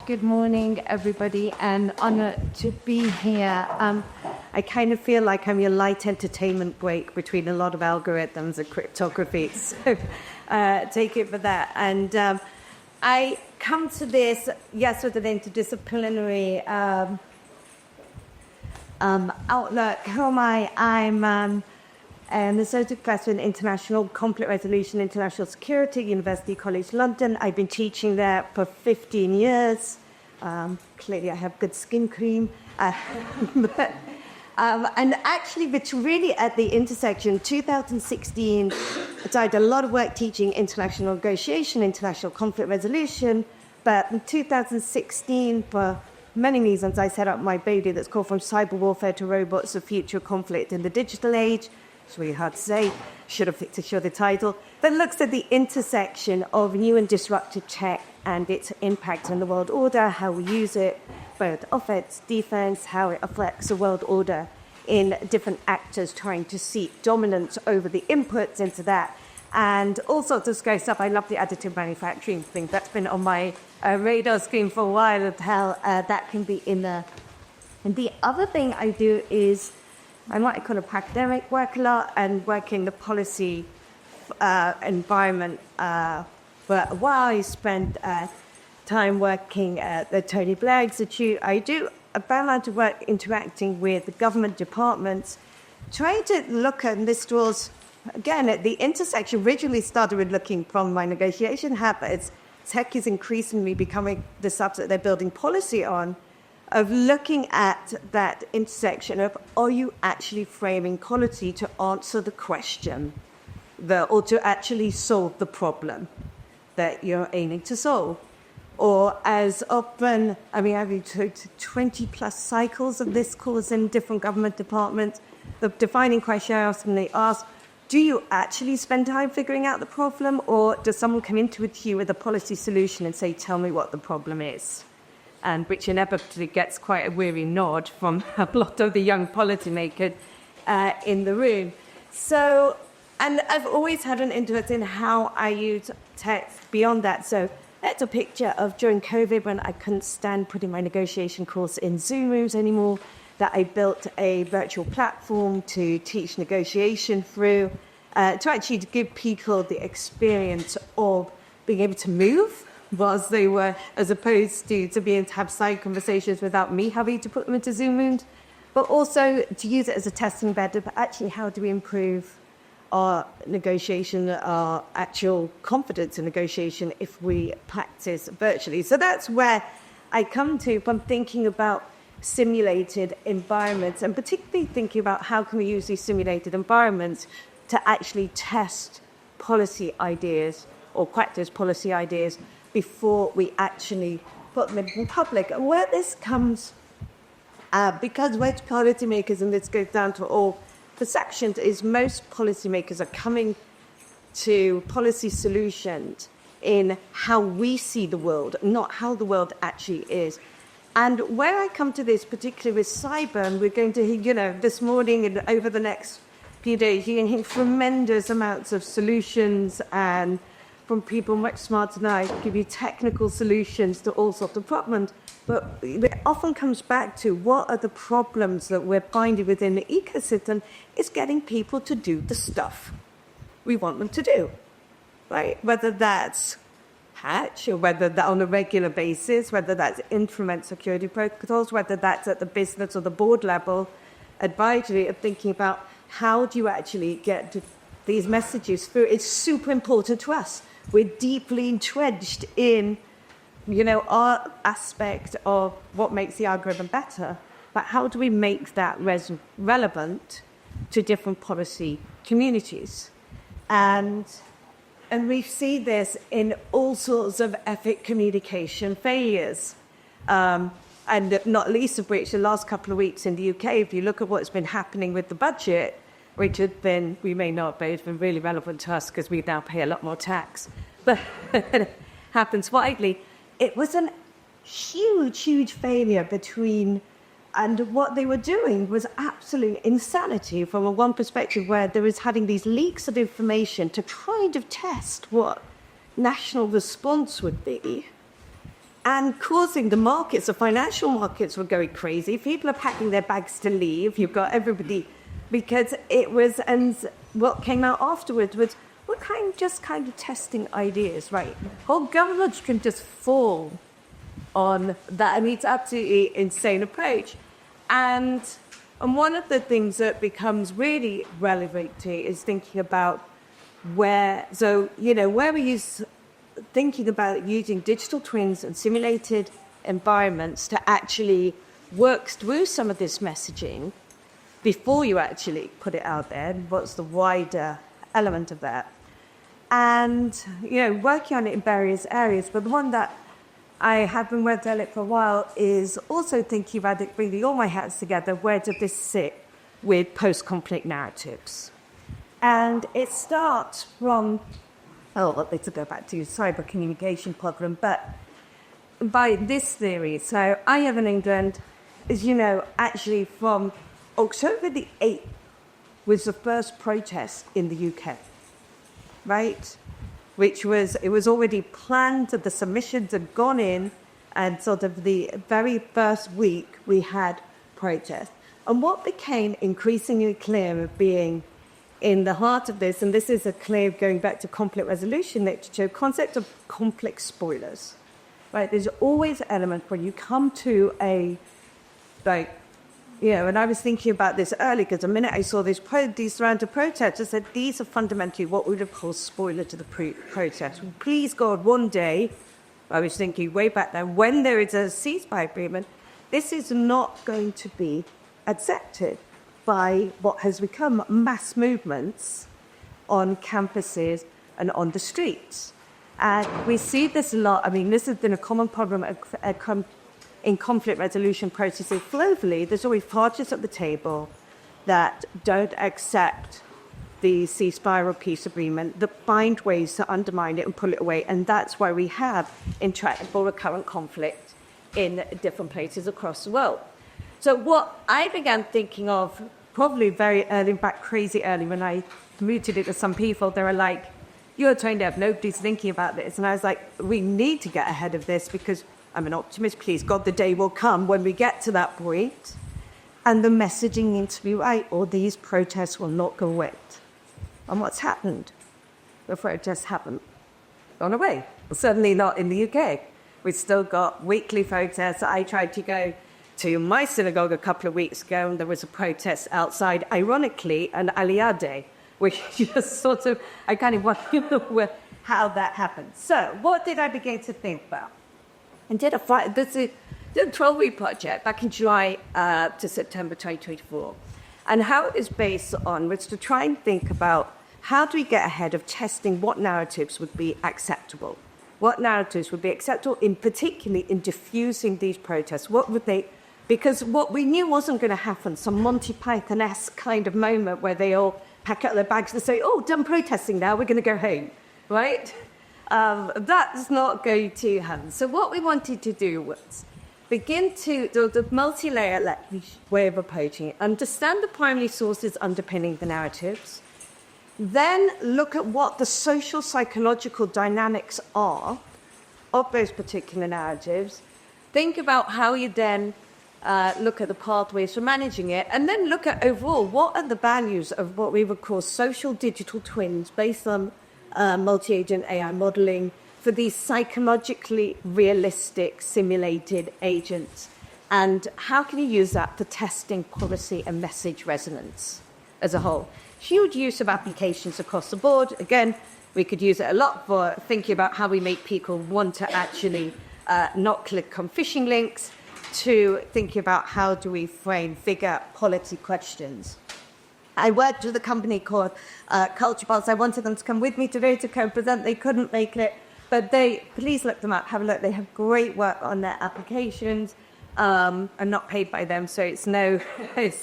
Good morning, everybody, and honored to be here. I kind of feel like I'm your light entertainment break between a lot of algorithms and cryptography, so take it for that. And I come to this, yes, with an interdisciplinary outlook. Who am I? I'm an associate professor in international conflict resolution, international security at University College London. I've been teaching there for 15 years. Clearly, I have good skin cream. And actually, it's really at the intersection. 2016, so I did a lot of work teaching international negotiation, international conflict resolution. But in 2016, for many reasons, I set up my baby that's called From Cyber Warfare to Robots, the Future of Conflict in the Digital Age. It's really hard to say. Should have picked the title. That looks at the intersection of new and disruptive tech and its impact on the world order, how we use it, both offense, defense, how it affects the world order in different actors trying to seek dominance over the inputs into that. And all sorts of scary stuff. I love the additive manufacturing thing. That's been on my radar screen for a while, of how that can be in there. And the other thing I do is I might call it academic work a lot and work in the policy environment. For a while, I spent time working at the Tony Blair Institute. I do a fair amount of work interacting with the government departments, trying to look at, and this was, again, at the intersection, originally started with looking from my negotiation habits. Tech is increasingly becoming the subject they're building policy on, of looking at that intersection of, are you actually framing policy to answer the question, or to actually solve the problem that you're aiming to solve? Or as often, I mean, I've been to 20 plus cycles of this course in different government departments. The defining question I often ask, do you actually spend time figuring out the problem, or does someone come into it to you with a policy solution and say, tell me what the problem is? And which inevitably gets quite a weary nod from a lot of the young policymakers in the room. So, and I've always had an interest in how I use tech beyond that. So that's a picture of during COVID when I couldn't stand putting my negotiation course in Zoom rooms anymore, that I built a virtual platform to teach negotiation through, to actually give people the experience of being able to move whilst they were, as opposed to be able to have side conversations without me having to put them into Zoom rooms, but also to use it as a testing bed of actually how do we improve our negotiation, our actual confidence in negotiation if we practice virtually. So that's where I come to from thinking about simulated environments, and particularly thinking about how can we use these simulated environments to actually test policy ideas or practice policy ideas before we actually put them in public. And where this comes, because we're policymakers, and this goes down to all perceptions, is most policymakers are coming to policy solutions in how we see the world, not how the world actually is. And where I come to this, particularly with cyber, and we're going to, this morning and over the next few days, you're going to hear tremendous amounts of solutions and from people much smarter than I, give you technical solutions to all sorts of problems. But it often comes back to what are the problems that we're finding within the ecosystem is getting people to do the stuff we want them to do, right? Whether that's patch, or whether that on a regular basis, whether that's implement security protocols, whether that's at the business or the board level, advisory of thinking about how do you actually get these messages through. It's super important to us. We're deeply entrenched in, our aspect of what makes the algorithm better, but how do we make that relevant to different policy communities? And we see this in all sorts of ethic communication failures, and not least of which the last couple of weeks in the UK, if you look at what's been happening with the budget, which has been, we may not, but it's been really relevant to us because we now pay a lot more tax, but it happens widely. It was a huge failure between, and what they were doing was absolute insanity from one perspective, where there was having these leaks of information to kind of test what national response would be. and causing the markets, the financial markets were going crazy. People are packing their bags to leave. You've got everybody, because it was, and what came out afterwards was, we're just kind of testing ideas, right? Whole governments can just fall on that. I mean, it's absolutely insane approach. And one of the things that becomes really relevant is thinking about where we use thinking about using digital twins and simulated environments to actually work through some of this messaging before you actually put it out there. What's the wider element of that? And, working on it in various areas. But the one that I have been working on it for a while is also thinking about it, bringing all my hats together. Where does this sit with post-conflict narratives? And it starts from, let's go back to cyber communication problem, but by this theory. So I have in England, as you know, actually from October the 8th was the first protest in the UK, right? It was already planned, that the submissions had gone in, and sort of the very first week we had protests. And what became increasingly clear of being in the heart of this, and this is a clear going back to conflict resolution literature, concept of conflict spoilers, right? There's always an element when you come to and I was thinking about this earlier, because the minute I saw these round of protests, I said, these are fundamentally what we would have called spoiler to the protest. Please God, one day, I was thinking way back then, when there is a ceasefire agreement, this is not going to be accepted by what has become mass movements on campuses and on the streets. And we see this a lot. I mean, this has been a common problem in conflict resolution processes globally. There's always parties at the table that don't accept the ceasefire or peace agreement, that find ways to undermine it and pull it away. And that's why we have intractable recurrent conflict in different places across the world. So what I began thinking of probably very early, in fact crazy early, when I mooted it to some people, they were like, you're trained to have nobody's thinking about this. And I was like, we need to get ahead of this, because I'm an optimist, please God, the day will come when we get to that point, and the messaging needs to be right, or these protests will not go away. And what's happened? The protests haven't gone away. Certainly not in the UK. We've still got weekly protests. I tried to go to my synagogue a couple of weeks ago, and there was a protest outside, ironically, an Aliyah Day, which just sort of, I kind of wonder how that happened. So what did I begin to think about? And did a 12-week project back in July to September 2024. And how it was based on was to try and think about, how do we get ahead of testing what narratives would be acceptable? What narratives would be acceptable, particularly in diffusing these protests? What would they... Because what we knew wasn't going to happen, some Monty Python-esque kind of moment where they all pack up their bags and say, done protesting now, we're going to go home, right? That's not going to happen. So what we wanted to do was begin to do the multi-layer way of approaching it, understand the primary sources underpinning the narratives, then look at what the social psychological dynamics are of those particular narratives, think about how you then look at the pathways for managing it, and then look at overall what are the values of what we would call social digital twins based on multi-agent AI modeling for these psychologically realistic simulated agents, and how can you use that for testing policy and message resonance as a whole. Huge use of applications across the board. Again, we could use it a lot for thinking about how we make people want to actually not click on phishing links, to thinking about how do we frame bigger policy questions. I worked with a company called Culture Boss. I wanted them to come with me today to co-present. They couldn't make it, but please look them up, have a look. They have great work on their applications. I'm not paid by them, so it's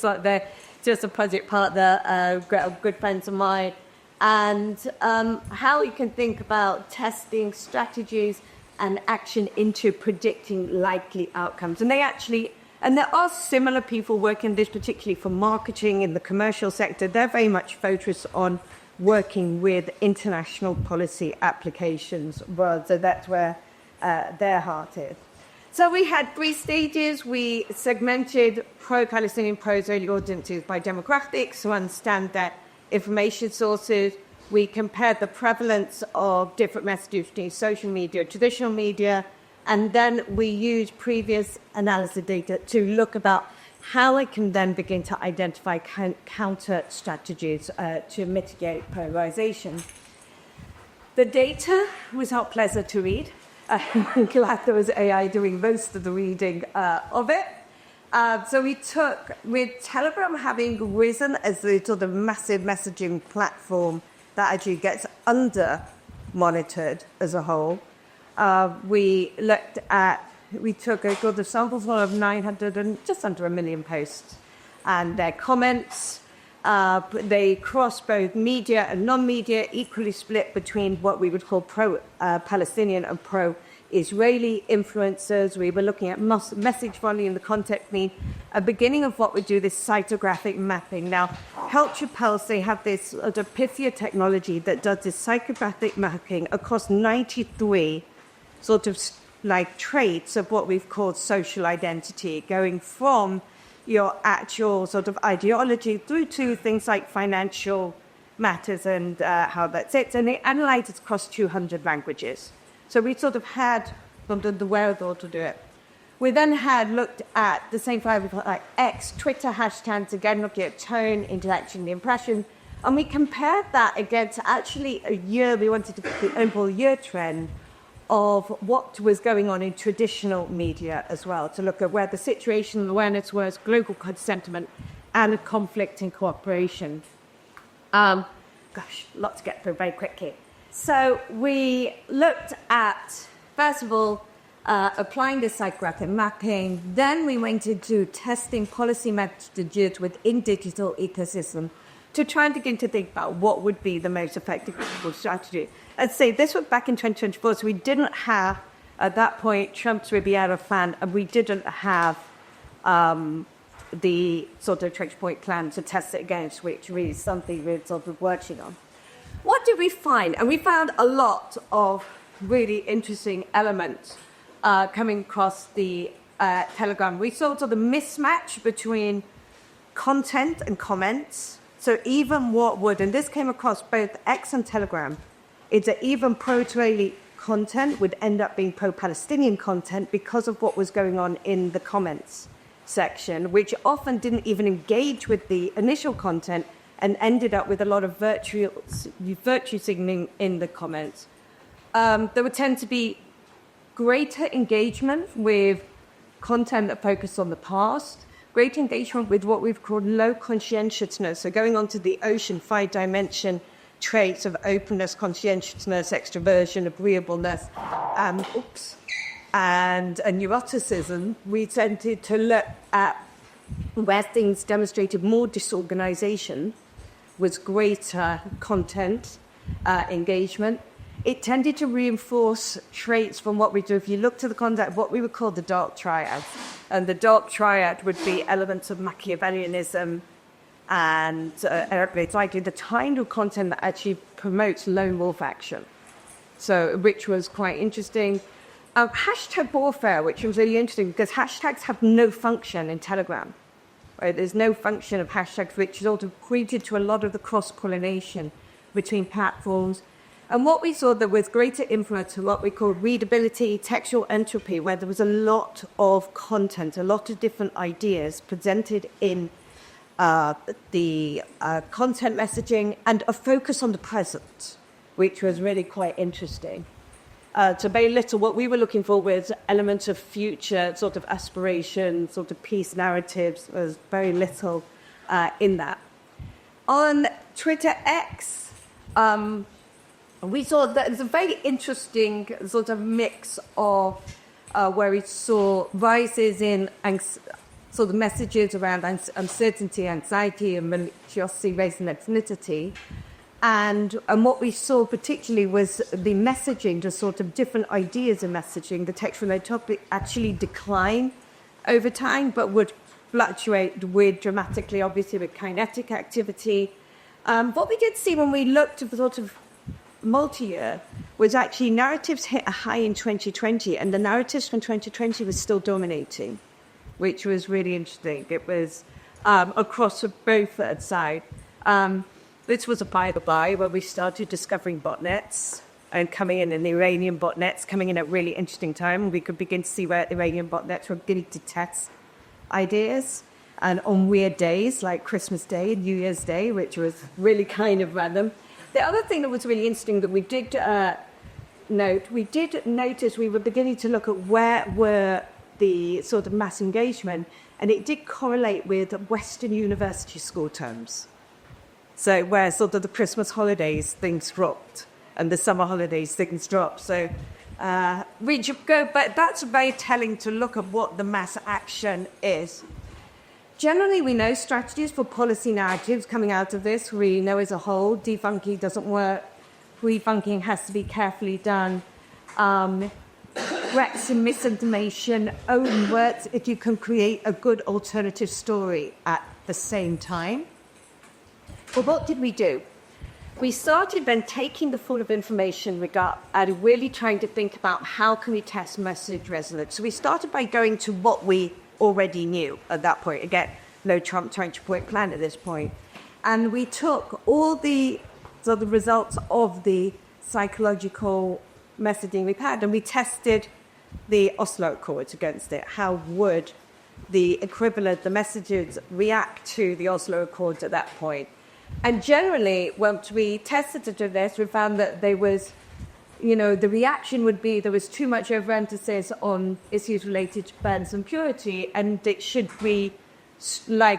like they're just a project partner, good friends of mine. And how you can think about testing strategies and action into predicting likely outcomes. And there are similar people working this, particularly for marketing in the commercial sector. They're very much focused on working with international policy applications. Well, so that's where their heart is. So we had 3 stages. We segmented pro-Palestinian, pro-Israeli audiences by demographics to understand their information sources. We compared the prevalence of different messages between social media, traditional media, and then we used previous analysis data to look about how I can then begin to identify counter strategies to mitigate polarization. The data was not pleasant to read. I'm glad there was AI doing most of the reading of it. So we took, with Telegram having risen as the sort of massive messaging platform that actually gets under-monitored as a whole, we took a sort of sample of 900 and just under 1 million posts and their comments. They crossed both media and non-media, equally split between what we would call pro-Palestinian and pro-Israeli influencers. We were looking at message volume, the context mean, a beginning of what we do, this psychographic mapping. Now, Culture Pulse, they have this sort of Pythia technology that does this psychographic mapping across 93 sort of like traits of what we've called social identity, going from your actual sort of ideology through to things like financial matters and how that sits. And they analyze it across 200 languages. So we sort of had the wherewithal to do it. We then had looked at the same file, we've got like X, Twitter hashtags, again looking at tone, interaction, the impression. And we compared that against actually a year, we wanted to get the overall year trend of what was going on in traditional media as well, to look at where the situational awareness was, global sentiment, and conflict and cooperation. Gosh, a lot to get through very quickly. So we looked at, first of all, applying this psychographic mapping. Then we went into testing policy messages within digital ecosystem to try and begin to think about what would be the most effective strategy. I'd say this was back in 2024, so we didn't have, at that point, Trump's Riviera plan, and we didn't have the sort of trench point plan to test it against, which really is something we're sort of working on. What did we find? And we found a lot of really interesting elements coming across the Telegram. We saw sort of mismatch between content and comments. So even what would, and this came across both X and Telegram, is that even pro-Israeli content would end up being pro-Palestinian content because of what was going on in the comments section, which often didn't even engage with the initial content and ended up with a lot of virtue signaling in the comments. There would tend to be greater engagement with content that focused on the past, greater engagement with what we've called low conscientiousness, so going on to the ocean 5-dimension traits of openness, conscientiousness, extroversion, agreeableness, and neuroticism. We tended to look at where things demonstrated more disorganization was greater content engagement. It tended to reinforce traits from what we do. If you look to the content, what we would call the dark triad, and the dark triad would be elements of Machiavellianism and it's likely the kind of content that actually promotes lone wolf action. So, which was quite interesting. Hashtag warfare, which was really interesting because hashtags have no function in Telegram. Right? There's no function of hashtags, which sort of pointed to a lot of the cross-pollination between platforms. And what we saw there was greater influence of what we call readability, textual entropy, where there was a lot of content, a lot of different ideas presented in the content messaging, and a focus on the present, which was really quite interesting. So very little, what we were looking for was elements of future sort of aspiration, sort of peace narratives. There was very little in that. On Twitter X, we saw that there's a very interesting sort of mix of where we saw rises in sort of messages around uncertainty, anxiety, and maliciosity, race, and ethnicity. And what we saw particularly was the messaging, the sort of different ideas of messaging, the text-related topic actually decline over time, but would fluctuate with dramatically, obviously, with kinetic activity. What we did see when we looked at sort of multi-year was actually narratives hit a high in 2020, and the narratives from 2020 were still dominating, which was really interesting. It was across both sides. This was a by-the-by where we started discovering botnets and coming in, and the Iranian botnets coming in at a really interesting time. We could begin to see where the Iranian botnets were beginning to test ideas, and on weird days like Christmas Day and New Year's Day, which was really kind of random. The other thing that was really interesting that we did notice we were beginning to look at where were the sort of mass engagement, and it did correlate with Western university school terms. So where sort of the Christmas holidays, things dropped, and the summer holidays, things dropped. So but that's very telling to look at what the mass action is. Generally, we know strategies for policy narratives coming out of this. We know as a whole, debunking doesn't work. Rebunking has to be carefully done. Threats and misinformation only works if you can create a good alternative story at the same time. Well, what did we do? We started then taking the full of information we got and really trying to think about how can we test message resonance. So we started by going to what we already knew at that point. Again, no Trump 20-point plan at this point. And we took all the results of the psychological messaging we've had, and we tested the Oslo Accords against it. How would the equivalent, the messages, react to the Oslo Accords at that point? And generally, once we tested this, we found that there was, the reaction would be there was too much overemphasis on issues related to fairness and purity, and it should be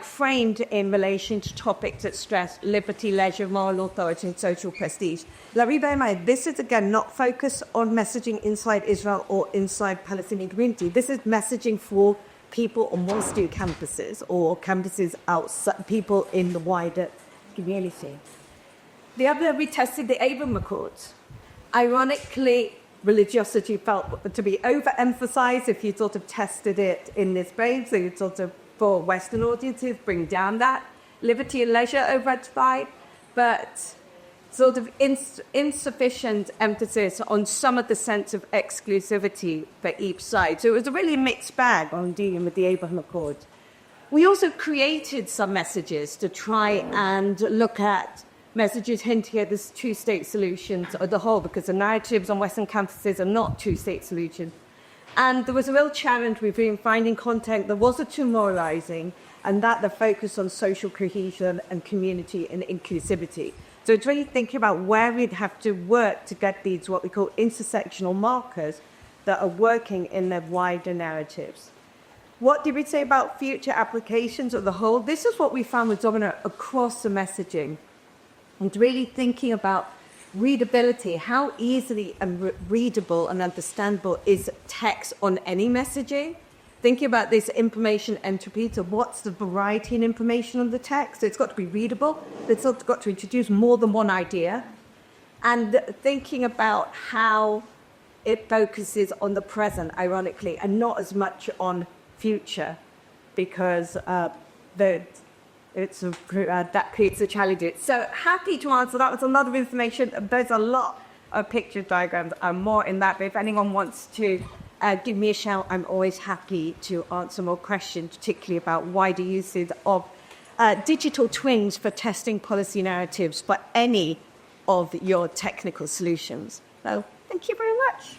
framed in relation to topics that stress liberty, leisure, moral authority, and social prestige. Let me bear in mind, this is, again, not focused on messaging inside Israel or inside Palestinian community. This is messaging for people on Wall Street campuses or campuses outside, people in the wider community. The other, we tested the Abraham Accords. Ironically, religiosity felt to be overemphasized if you sort of tested it in this way. So you sort of, for Western audiences, bring down that liberty and leisure overemphasized, but sort of insufficient emphasis on some of the sense of exclusivity for each side. So it was a really mixed bag on dealing with the Abraham Accords. We also created some messages to try and look at messages hinting at this two-state solutions as a whole, because the narratives on Western campuses are not two-state solutions. And there was a real challenge with finding content that wasn't too moralizing, and that the focus on social cohesion and community and inclusivity. So it's really thinking about where we'd have to work to get these, what we call intersectional markers, that are working in their wider narratives. What did we say about future applications of the whole? This is what we found was dominant across the messaging. And really thinking about readability, how easily and readable and understandable is text on any messaging? Thinking about this information entropy, so what's the variety in information on the text? So it's got to be readable, it's also got to introduce more than one idea. And thinking about how it focuses on the present, ironically, and not as much on future, because that creates a challenge. So happy to answer. That was a lot of information. There's a lot of picture diagrams and more in that. But if anyone wants to give me a shout, I'm always happy to answer more questions, particularly about wider uses of digital twins for testing policy narratives for any of your technical solutions. So thank you very much.